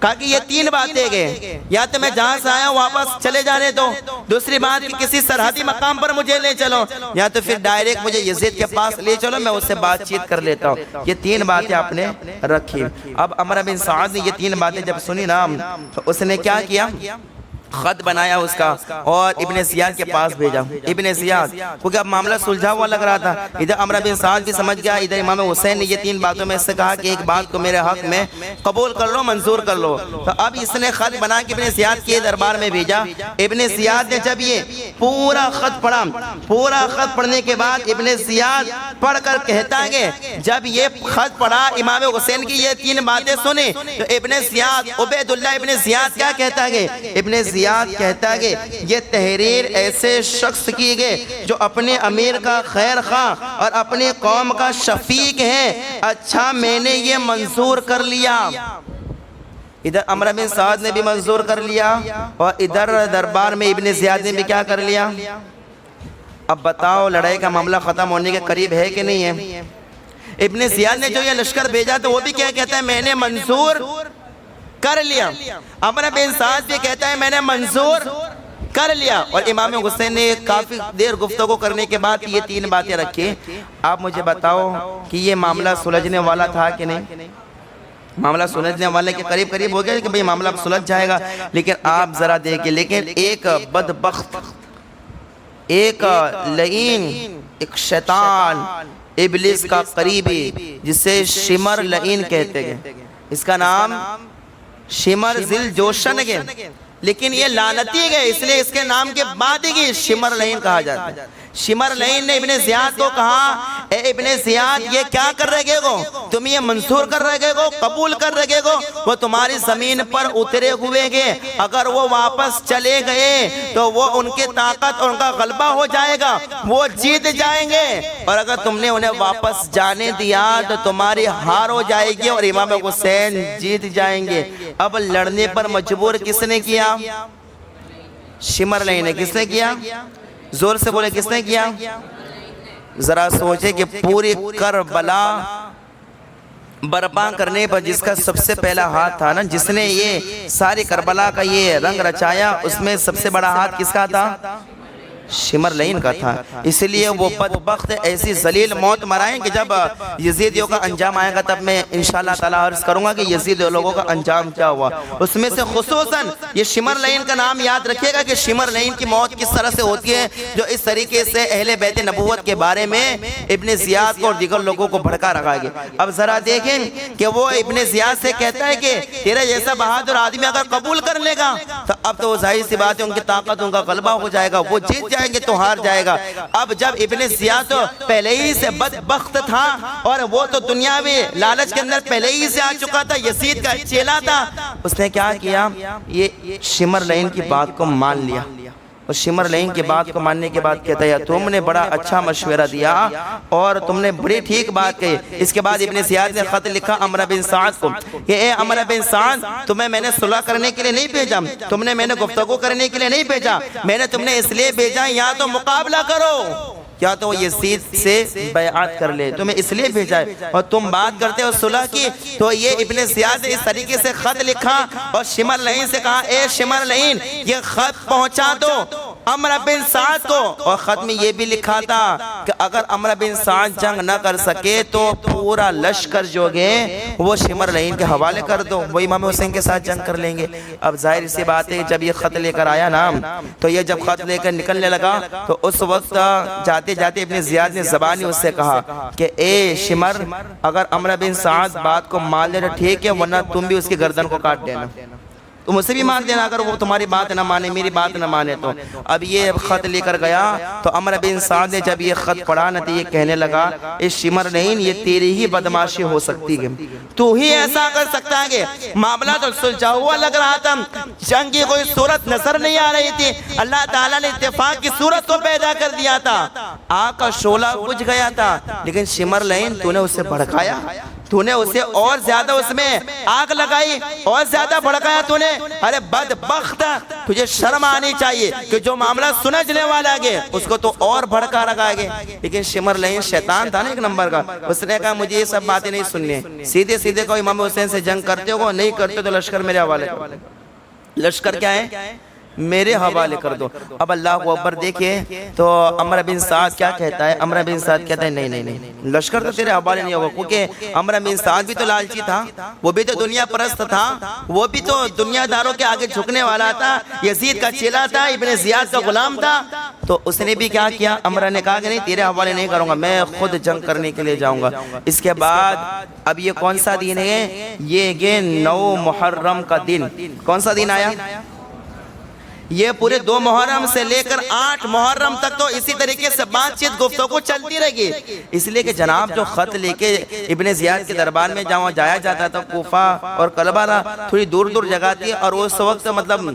کہا کہ یہ 3 باتیں گئے، یا تو میں جہاں سے آیا واپس چلے جانے دو، دوسری بات کہ کسی سرحدی مقام پر مجھے لے چلو، یا تو پھر ڈائریکٹ مجھے یزید کے پاس لے چلو، میں اس سے بات چیت کر لیتا ہوں۔ یہ 3 باتیں آپ نے رکھی۔ اب عمرو بن سعد نے یہ 3 باتیں جب سنی نا تو اس نے کیا کیا؟ خط بنایا اس کا اور ابن زیاد کے پاس بھیجا۔ ابن زیاد کیونکہ اب معاملہ سلجھا ہوا لگ رہا تھا، ادھر عمرو بن سعد بھی سمجھ گیا، ادھر امام حسین نے یہ 3 باتوں میں سے کہا کہ ایک بات کو میرے حق میں قبول کر لو، منظور کر لو۔ تو اب اس نے خط بنا کے ابن زیاد کے دربار میں بھیجا۔ ابن زیاد نے جب یہ پورا خط پڑھا، پورا خط پڑھنے کے بعد ابن زیاد پڑھ کر کہتا ہے جب یہ خط پڑھا امام حسین کی یہ 3 باتیں سنی تو ابن زیاد عبید اللہ ابن زیاد کیا کہتا ہے؟ ابن زیاد کہتا ہے کہ یہ تحریر ایسے شخص کی گئے جو اپنے امیر کا خیر خواہ اور اپنی قوم کا شفیق ہے، اچھا میں نے یہ منظور کر لیا۔ ادھر عمرو بن سعد نے بھی منظور کر لیا اور ادھر دربار میں ابن زیاد نے بھی کیا کر لیا۔ اب بتاؤ لڑائی کا معاملہ ختم ہونے کے قریب ہے کہ نہیں ہے؟ ابن زیاد نے جو یہ لشکر بھیجا تو وہ بھی کیا کہتا ہے؟ میں نے منظور کر لیا۔ عمرو بن سعد بھی کہتا ہے میں نے منظور کر لیا۔ اور امام حسین نے کافی دیر گفتگو کرنے کے بعد یہ تین باتیں رکھی۔ آپ مجھے بتاؤ کہ یہ معاملہ سلجھنے والا تھا کہ نہیں؟ معاملہ سلجھنے والے کے قریب قریب ہو گیا کہ بھئی معاملہ سلجھ جائے گا، لیکن آپ ذرا دیکھیں، لیکن ایک بدبخت، ایک لعین، ایک شیطان، ابلیس کا قریبی جسے شمر لعین کہتے ہیں، اس کا نام شمر ذل جوشن ہے، لیکن یہ لعنتی ہے اس لیے اس کے نام کے بعد ہی شمر لعین کہا جاتا ہے۔ شمر لعین نے ابن زیاد کو کہا اے ابن زیاد یہ کیا کر رہے گو؟ تم یہ منظور کر رہے گو، قبول کر رہے گو؟ وہ تمہاری زمین پر اترے ہوئے گے، اگر وہ واپس چلے گئے تو وہ ان کی طاقت اور ان کا غلبہ ہو جائے گا، وہ جیت جائیں گے، اور اگر تم نے انہیں واپس جانے دیا تو تمہاری ہار ہو جائے گی اور امام حسین جیت جائیں گے۔ اب لڑنے پر مجبور کس نے کیا؟ شمر لعین نے۔ کس نے کیا؟ زور سے بولے، کس نے کیا؟ ذرا سوچے کہ پوری کربلا برپا کرنے پر جس کا سب سے پہلا ہاتھ تھا نا، جس نے یہ ساری کربلا کا یہ رنگ رچایا، اس میں سب سے بڑا ہاتھ کس کا تھا؟ شمر لعین کا تھا۔ اس لیے وہ بدبخت ایسی ذلیل موت مرائیں کہ جب یزیدیوں کا انجام آئے گا تب میں انشاءاللہ تعالیٰ عرض کروں گا کہ یزید لوگوں کا انجام کیا ہوا۔ اس میں سے خصوصاً یہ شمر لعین کا نام یاد رکھیے گا کہ شمر لعین کی موت کس طرح سے ہوتی ہے، جو اس طریقے سے اہل بیت نبوت کے بارے میں ابن زیاد کو اور دیگر لوگوں کو بھڑکا رکھا گیا۔ اب ذرا دیکھیں کہ وہ ابن زیاد سے کہتا ہے کہ تیرا جیسا بہادر آدمی اگر قبول کر لے گا تو اب تو ظاہر سی بات ہے ان کی طاقت، ان کا غلبہ ہو جائے گا، وہ جیت جائیں گے تو ہار جائے گا۔ اب جب ابن زیاد تو پہلے ہی سے بدبخت تھا اور وہ تو دنیاوی لالچ کے اندر پہلے ہی سے آ چکا تھا، یزید کا چیلا تھا، اس نے کیا کیا؟ یہ شمر لعین کی بات کو مان لیا، اور شمر لعین کی بات کو ماننے کے بعد کہتا ہے تم نے بڑا اچھا مشورہ دیا اور تم نے بڑی ٹھیک بات کہی۔ اس کے بعد ابن زیاد نے خط لکھا عمرو بن سعد کو کہ اے عمرو بن سعد، تمہیں میں نے صلح کرنے کے لیے نہیں بھیجا، تم نے میں نے گفتگو کرنے کے لیے نہیں بھیجا، میں نے تم نے اس لیے بھیجا یا تو مقابلہ کرو یا تو یزید سے بیعت کر لے، تمہیں اس لیے بھیجا ہے، اور تم بات کرتے ہو صلح کی۔ تو یہ ابن زیاد نے اس طریقے سے خط لکھا اور شمر لعین سے کہا اے شمر لعین یہ خط پہنچا دو عمرو بن سعد کو، اور خط میں یہ بھی لکھا تھا کہ اگر عمرو بن سعد جنگ نہ کر سکے تو پورا لشکر جو گے وہ شمر لعین کے حوالے کر دو، وہ امام حسین کے ساتھ جنگ کر لیں گے۔ اب ظاہر سی بات ہے جب یہ خط لے کر آیا نا، تو یہ جب خط لے کر نکلنے لگا تو اس وقت جاتے جاتے ابن زیاد نے زبانی اس سے کہا کہ اے شمر اگر عمرو بن سعد بات کو مان لے تو ٹھیک ہے، ورنہ تم بھی اس کی گردن کو کاٹ دینا، تم اسے بھی مان دینا اگر وہ تمہاری بات نہ مانے، میری بات نہ مانے تو۔ اب یہ خط لے کر گیا تو عمرو بن سعد نے جب یہ خط پڑھا نہ تو یہ کہنے لگا اے شمر لعین یہ تیری ہی بدماشی ہو سکتی ہے، تو ہی ایسا کر سکتا ہے کہ معاملہ تو سلجھا ہوا لگ رہا تھا، جنگ کی کوئی صورت نظر نہیں آ رہی تھی، اللہ تعالیٰ نے اتفاق کی صورت کو پیدا کر دیا تھا، آگ کا شعلہ بجھ گیا تھا، لیکن شمر لعین تو نے اسے بھڑکایا، تو نے اسے اور زیادہ اس میں آگ لگائی اور زیادہ بھڑکایا تو نے۔ ارے بدبخت، تجھے شرم آنی چاہیے کہ جو معاملہ سمجھنے والا گے اس کو تو اور بھڑکا رکھا گے۔ لیکن شمر لعین شیطان تھا نا ایک نمبر کا، اس نے کہا مجھے یہ سب باتیں نہیں سننی، سیدھے سیدھے کو امام حسین سے جنگ کرتے ہو، نہیں کرتے تو لشکر میرے حوالے کرو، لشکر کیا ہے میرے حوالے کر دو۔ اب اللہ کو اکبر دیکھیں تو عمرو بن سعد کیا کہتا ہے؟ عمرو بن سعد کہتا ہے نہیں نہیں نہیں، لشکر تو تیرے حوالے نہیں ہوگا، کیونکہ عمرو بن سعد بھی تو لالچی تھا، وہ بھی تو دنیا پرست تھا، وہ بھی تو دنیا داروں کے آگے جھکنے والا تھا، یزید کا چیلا تھا، ابن زیاد کا غلام تھا، تو اس نے بھی کیا کیا؟ عمرو نے کہا کہ نہیں تیرے حوالے نہیں کروں گا، میں خود جنگ کرنے کے لیے جاؤں گا۔ اس کے بعد اب یہ کون سا دن ہے؟ یہ 9 محرم کا دن، کون سا دن آیا؟ یہ پورے 2 محرم سے لے کر 8 محرم تک تو اسی طریقے سے بات چیت گفتگو چلتی رہے گی، اس لیے کہ جناب جو خط لے کے ابن زیاد کے دربار میں جہاں جایا جاتا تھا، کوفہ اور کربلا تھوڑی دور دور جگہ تھی اور اس وقت مطلب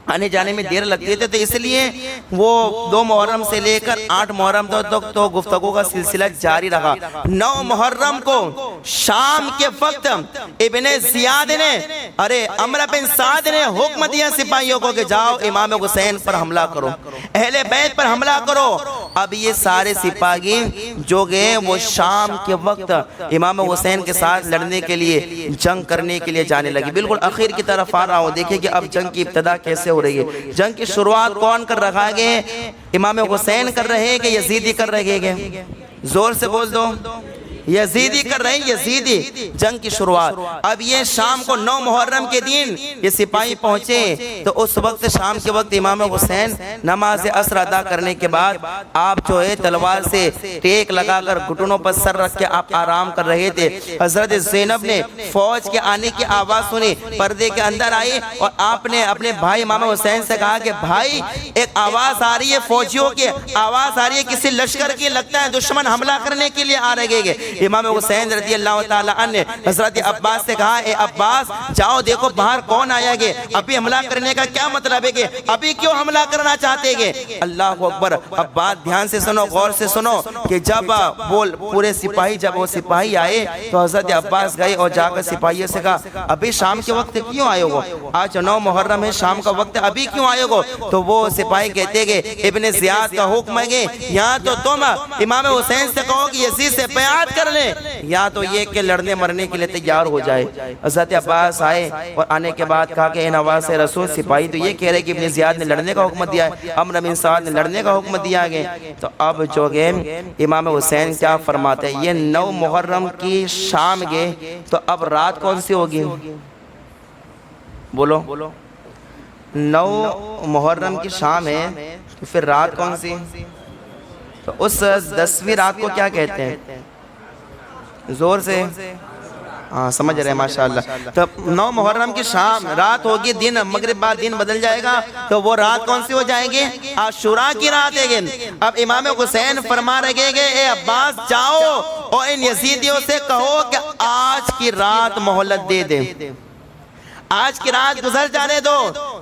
آنے جانے میں دیر لگتی تھی، تو اس لیے وہ 2 محرم سے لے کر 8 محرم تک تو گفتگو کا سلسلہ جاری رہا۔ 9 محرم کو شام کے وقت ابن زیاد نے عمرو بن سعد نے حکم دیا سپاہیوں کو کہ جاؤ امام حسین پر حملہ کرو، اہل بیت پر حملہ کرو، اب یہ سارے سپاہی جو گئے وہ شام کے وقت امام حسین کے ساتھ لڑنے کے لیے، جنگ کرنے کے لیے جانے لگے۔ بالکل آخر کی طرف آ رہا ہوں، دیکھیں کہ اب جنگ کی ابتدا کیسے ہو رہی ہے۔ جنگ کی شروعات کون کر رہا ہے؟ امام حسین کر رہے ہیں کہ یزیدی کر رہے ہیں؟ زور سے بول دو، یزیدی کر رہے ہیں، یزیدی جنگ کی شروعات۔ اب یہ شام کو 9 محرم کے دن یہ سپاہی پہنچے، تو اس وقت شام کے وقت امام حسین نماز عصر ادا کرنے کے بعد آپ جو ہے تلوار سے ٹیک لگا کر گھٹنوں پر سر رکھ کے آپ آرام کر رہے تھے۔ حضرت زینب نے فوج کے آنے کی آواز سنی، پردے کے اندر آئی اور آپ نے اپنے بھائی امام حسین سے کہا کہ بھائی ایک آواز آ رہی ہے، فوجیوں کی آواز آ رہی ہے، کسی لشکر کی، لگتا ہے دشمن حملہ کرنے کے لیے آ رہے گے۔ امام حسین رضی اللہ تعالیٰ عنہ نے حضرت عباس سے کہا اے عباس جاؤ دیکھو باہر کون آیا گے، ابھی حملہ کرنے کا کیا مطلب ہے، کہ ابھی کیوں حملہ کرنا چاہتے گے؟ اللہ اکبر۔ اب بات دھیان سے سنو، غور سے سنو کہ جب وہ پورے سپاہی جب وہ سپاہی آئے تو حضرت عباس گئے اور جا کر سپاہیوں سے کہا ابھی شام کے وقت کیوں آئے ہو؟ آج 9 محرم ہے، شام کا وقت، ابھی کیوں آئے ہو؟ تو وہ سپاہی کہتے گے ابن زیاد کا حکم ہے یہاں تو تم امام حسین سے کہو کہ یزید سے بیعت کر لیں، یا تو یہ کہ لڑنے مرنے کے لیے تیار ہو جائے۔ حضرت عباس آئے اور آنے کے بعد کہا کہ اے نواز رسول، سپاہی تو یہ کہہ رہے کہ ابن زیاد نے لڑنے کا حکم دیا ہے، عمرو بن سعد نے لڑنے کا حکم دیا گیا۔ تو اب جو گئے امام حسین کیا فرماتے ہیں، یہ 9 محرم کی شام گئے، تو اب رات کون سی ہوگی؟ بولو 9 محرم کی شام ہے تو پھر رات کون سی؟ تو اس 10ویں رات کو کیا کہتے ہیں؟ زور سے ہاں سمجھ رہے ہیں ماشاءاللہ۔ تو 9 محرم کی شام رات ہوگی، دن مغرب بعد دن بدل جائے گا، تو وہ رات کون سی ہو جائے گی؟ عاشوراء کی رات ہے۔ اب امام حسین فرما رہے گے اے عباس جاؤ اور ان یزیدیوں سے کہو کہ آج کی رات مہلت دے دیں، آج کی رات گزر جانے دو،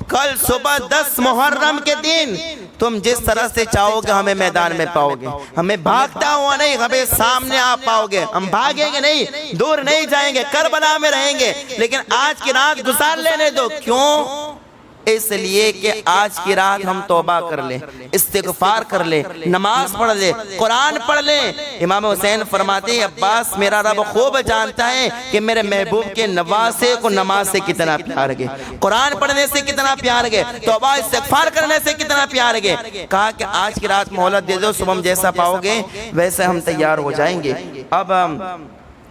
کل صبح 10 محرم کے دن تم جس طرح سے چاہو گے ہمیں میدان میں پاؤ گے، ہمیں بھاگتا ہوا نہیں، ہمیں سامنے آپ پاؤ گے، ہم بھاگیں گے نہیں، دور نہیں جائیں گے، کربلا میں رہیں گے، لیکن آج کی رات گزار لینے دو۔ کیوں؟ اس لیے کہ آج کی رات ہم توبہ کر لیں، استغفار کر لیں، نماز پڑھ لیں، قرآن پڑھ لیں۔ امام حسین فرماتے ہیں عباس میرا رب خوب جانتا ہے کہ میرے محبوب کے نواسے کو نماز سے کتنا پیار گے، قرآن پڑھنے سے کتنا پیار گے، توبہ استغفار کرنے سے کتنا پیار گے۔ کہا کہ آج کی رات مہلت دے دو، صبح ہم جیسا پاؤ گے ویسے ہم تیار ہو جائیں گے۔ اب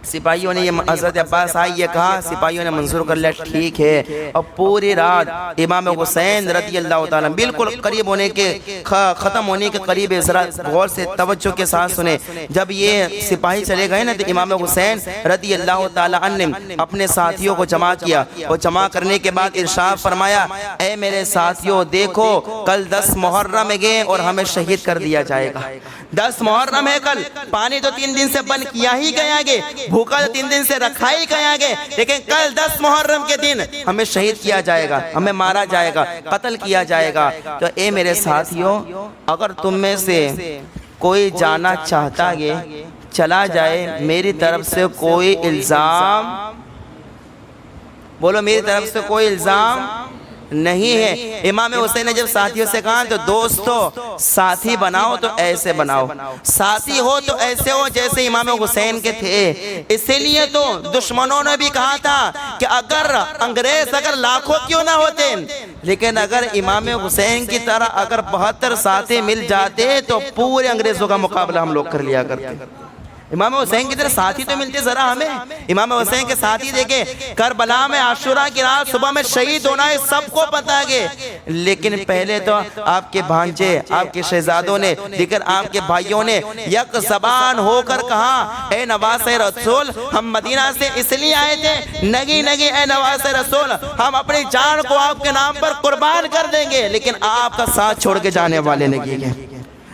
سپاہیوں نے یہ حضرت عباس آئی یہ کہا، سپاہیوں نے منظور کر لیا ٹھیک ہے۔ اور پوری رات امام حسین رضی اللہ تعالیٰ بالکل قریب ہونے کے ختم ہونے کے قریب، ذرا غور سے توجہ کے ساتھ سنیں، جب یہ سپاہی چلے گئے نا تو امام حسین رضی اللہ تعالیٰ عنہ نے اپنے ساتھیوں کو جمع کیا، اور جمع کرنے کے بعد ارشاد فرمایا اے میرے ساتھیوں دیکھو کل 10 محرم گئے اور ہمیں شہید کر دیا جائے گا، 10 محرم ہے کل، پانی تو 3 دن سے بند کیا ہی گیا گے، بھوکا تو 3 دن سے رکھا ہی گیا گے، لیکن کل 10 محرم کے دن ہمیں شہید کیا جائے گا، ہمیں مارا جائے گا، قتل کیا جائے گا۔ تو اے میرے ساتھیوں اگر تم میں سے کوئی جانا چاہتا ہے چلا جائے، میری طرف سے کوئی الزام، بولو میری طرف سے کوئی الزام نہیں ہے۔ امام حسین نے جب ساتھیوں سے کہا تو دوستو ساتھی بناؤ تو ایسے بناؤ، ساتھی ہو تو ایسے ہو جیسے امام حسین کے تھے۔ اسی لیے تو دشمنوں نے بھی کہا تھا کہ اگر انگریز اگر لاکھوں کیوں نہ ہوتے، لیکن اگر امام حسین کی طرح اگر 72 ساتھی مل جاتے تو پورے انگریزوں کا مقابلہ ہم لوگ کر لیا کرتے۔ امام حسین کی طرح ساتھی تو ملتے ذرا ہمیں، امام حسین کے ساتھی دیکھیں کربلا میں عاشوراء کی رات صبح میں شہید ہونا ہے سب کو پتا ہے، لیکن پہلے تو آپ کے بھانجے آپ کے شہزادوں نے لیکن آپ کے بھائیوں نے یک زبان ہو کر کہا اے نواز رسول ہم مدینہ سے اس لیے آئے تھے، نگی نگی اے نواز رسول ہم اپنی جان کو آپ کے نام پر قربان کر دیں گے، لیکن آپ کا ساتھ چھوڑ کے جانے والے نہیں ہیں،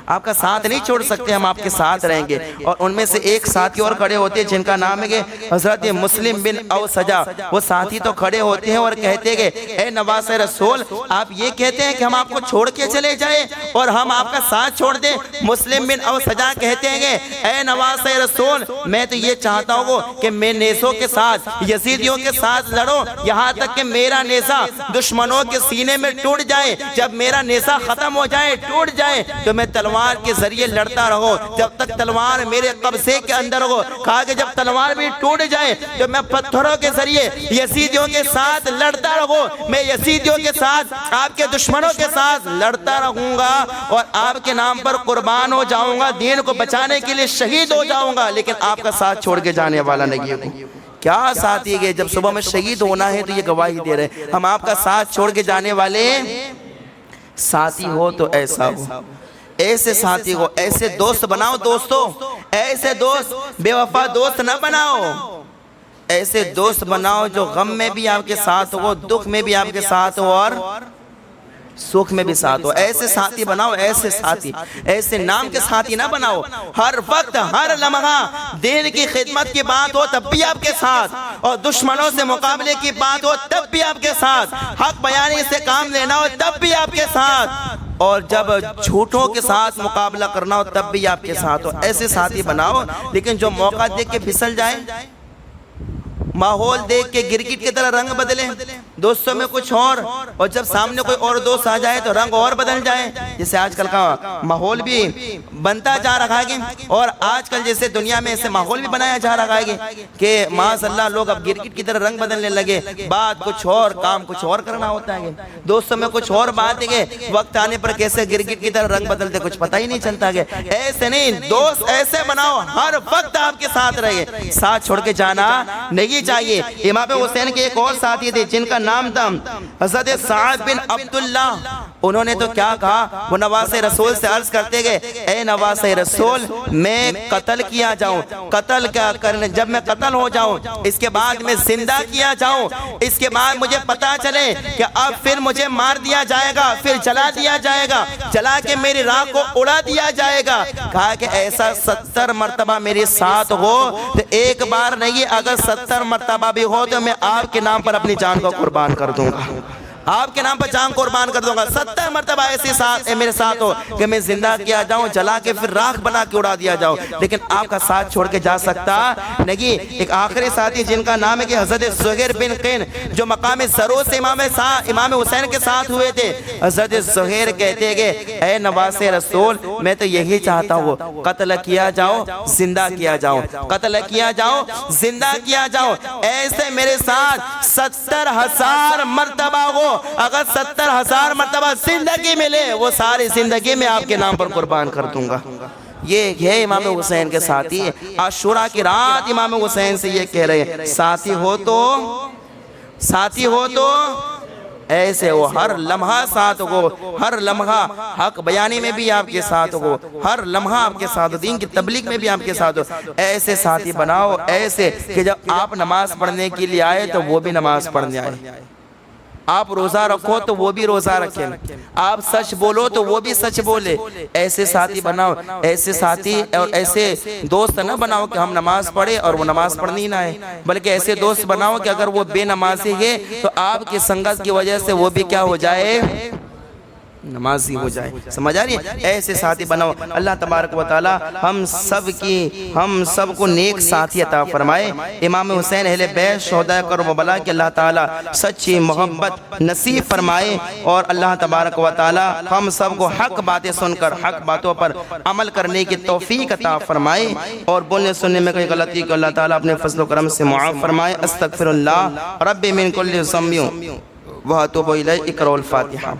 آپ کا ساتھ نہیں چھوڑ سکتے، ہم آپ کے ساتھ رہیں گے۔ اور ان میں سے ایک ساتھی اور کھڑے ہوتے ہیں جن کا نام ہے کہ حضرت مسلم بن اوسجا، وہ ساتھی تو کھڑے ہوتے ہیں اور کہتے ہیں اے نواز رسول آپ یہ کہتے ہیں کہ ہم آپ کو چھوڑ کے چلے جائیں اور ہم آپ کا ساتھ چھوڑ دیں؟ مسلم بن اوسجا کہتے ہیں اے نواز رسول میں تو یہ چاہتا ہوں کہ میں نیزوں کے ساتھ یزیدیوں کے ساتھ لڑوں یہاں تک کہ میرا نیزہ دشمنوں کے سینے میں ٹوٹ جائے، جب میرا نیزہ ختم ہو جائے ٹوٹ جائے تو میں تلوار تلوار کے ذریعے لڑتا رہو جب تک تلوار میرے قبضے کے اندر ہو۔ کہا کہ جب تلوار بھی ٹوٹ جائے تو میں پتھروں کے ذریعے یزیدیوں کے ساتھ لڑتا رہوں، میں یزیدیوں کے ساتھ، آپ کے دشمنوں کے ساتھ لڑتا رہوں گا اور آپ کے نام پر قربان ہو جاؤں گا، دین کو بچانے کے لیے شہید ہو جاؤں گا، لیکن آپ کا ساتھ چھوڑ کے جانے والا نہیں ہوں۔ کیا ساتھی گئے جب صبح میں شہید ہونا ہے تو یہ گواہی دے رہے ہیں ہم آپ کا ساتھ چھوڑ کے جانے والے ساتھی ہو تو ایسا ہو، ایسے ساتھی ہو، ایسے دوست بناؤ دوستو، ایسے دوست بے وفا دوست نہ بناؤ، ایسے دوست بناؤ جو غم میں بھی آپ کے ساتھ ہو، دکھ میں بھی آپ کے ساتھ ہو اور سکھ میں بھی ساتھ ہو۔ ایسے ساتھی بناؤ، ایسے ساتھی، ایسے نام کے ساتھی نہ بناؤ۔ ہر وقت ہر لمحہ دین کی خدمت کی بات ہو تب بھی آپ کے ساتھ، اور دشمنوں سے مقابلے کی بات ہو تب بھی آپ کے ساتھ، حق بیانی سے کام لینا ہو تب بھی آپ کے ساتھ، اور جب جھوٹوں کے ساتھ مقابلہ کرنا ہو تب بھی آپ کے ساتھ ہو۔ ایسے ساتھی بناؤ لیکن جو موقع دیکھ کے پھسل جائیں، ماحول دیکھ کے گرگٹ کی طرح رنگ بدلیں، دوستوں میں کچھ اور جب سامنے کوئی اور دوست آ جائے تو رنگ اور بدل جائے۔ جیسے آج کل کا ماحول بھی بنتا جا رہا ہے اور آج کل جیسے دنیا میں ایسے ماحول بھی بنایا جا رہا ہے کہ معاذ اللہ لوگ اب گرگٹ کی طرح رنگ بدلنے لگے، بات کچھ اور کام کچھ اور کرنا ہوتا ہے، دوستوں میں کچھ اور بات ہے، وقت آنے پر کیسے گرگٹ کی طرح رنگ بدلتے کچھ پتہ ہی نہیں چلتا ہے۔ ایسے نہیں، دوست ایسے بناؤ ہر وقت آپ کے ساتھ رہے، ساتھ چھوڑ کے جانا نہیں چاہیے۔ امام حسین کے ایک اور ساتھی تھے جن کا نام تھا حضرت سعد بن عبداللہ، انہوں نے تو کیا کہا، وہ نواز رسول سے عرض کرتے گئے اے نواز رسول میں قتل کیا جاؤں، قتل کیا کرنے، جب میں قتل ہو جاؤں اس کے بعد میں زندہ کیا جاؤں، اس کے بعد مجھے پتا چلے کہ اب پھر مجھے مار دیا جائے گا، پھر جلا دیا جائے گا، جلا کے میری راہ کو اڑا دیا جائے گا۔ کہا کہ ایسا 70 مرتبہ میرے ساتھ ہو تو ایک بار نہیں، اگر 70 مرتبہ بھی ہو تو میں آپ کے نام پر اپنی جان کو قربان کر دوں گا، آپ کے نام پر جان قربان کر دوں گا۔ 70 مرتبہ ایسے ساتھ میرے ساتھ ہو کہ میں زندہ کیا جاؤں، جلا کے پھر راکھ بنا کے اڑا دیا جاؤں، لیکن آپ کا ساتھ چھوڑ کے جا سکتا نہیں۔ ایک آخری ساتھی جن کا نام ہے کہ حضرت زہیر بن قین، جو مقام سرو سے امام حسین کے ساتھ ہوئے تھے۔ حضرت زہیر کہتے گئے اے نواز رسول میں تو یہی چاہتا ہوں قتل کیا جاؤ زندہ کیا جاؤ، قتل کیا جاؤ زندہ کیا جاؤ، ایسے میرے ساتھ 70,000 مرتبہ ہو، اگر 70,000 مرتبہ زندگی ملے وہ ساری زندگی میں آپ کے نام پر قربان کر دوں گا۔ یہ ہے امام حسین کے ساتھی۔ عاشوراء کی رات امام حسین سے یہ کہہ رہے ہیں ساتھی ہو تو ایسے ہو، ہر لمحہ ساتھ ہو، ہر لمحہ حق بیانی میں بھی آپ کے ساتھ ہو، ہر لمحہ آپ کے ساتھ ہو، دین کی تبلیغ میں بھی آپ کے ساتھ ہو۔ ایسے ساتھی بناؤ ایسے کہ جب آپ نماز پڑھنے کے لیے آئے تو وہ بھی نماز پڑھنے آئے، آپ روزہ رکھو تو وہ بھی روزہ رکھیں، آپ سچ بولو تو وہ بھی سچ بولے۔ ایسے ساتھی بناؤ، ایسے ساتھی اور ایسے دوست نہ بناؤ کہ ہم نماز پڑھے اور وہ نماز پڑھنی نہ ہے، بلکہ ایسے دوست بناؤ کہ اگر وہ بے نمازی ہے تو آپ کی سنگت کی وجہ سے وہ بھی کیا ہو جائے، نمازی ہو جائے۔ سمجھ آ رہی ہے؟ ایسے ساتھی بناؤ۔ اللہ تبارک و تعالی ہم سب کو نیک ساتھی عطا فرمائے۔ امام حسین اہل بیت شہداء کربلا کہ اللہ تعالی سچی محبت نصیب فرمائے، اور اللہ تبارک و تعالی ہم سب کو حق باتیں سن کر حق باتوں پر عمل کرنے کی توفیق عطا فرمائے، اور بولنے سننے میں کوئی غلطی کو اللہ تعالی اپنے فضل و کرم سے معاف فرمائے۔ استغفر اللہ رب من کل ذنب واتوب الیہ۔ اقرأوا الفاتحہ۔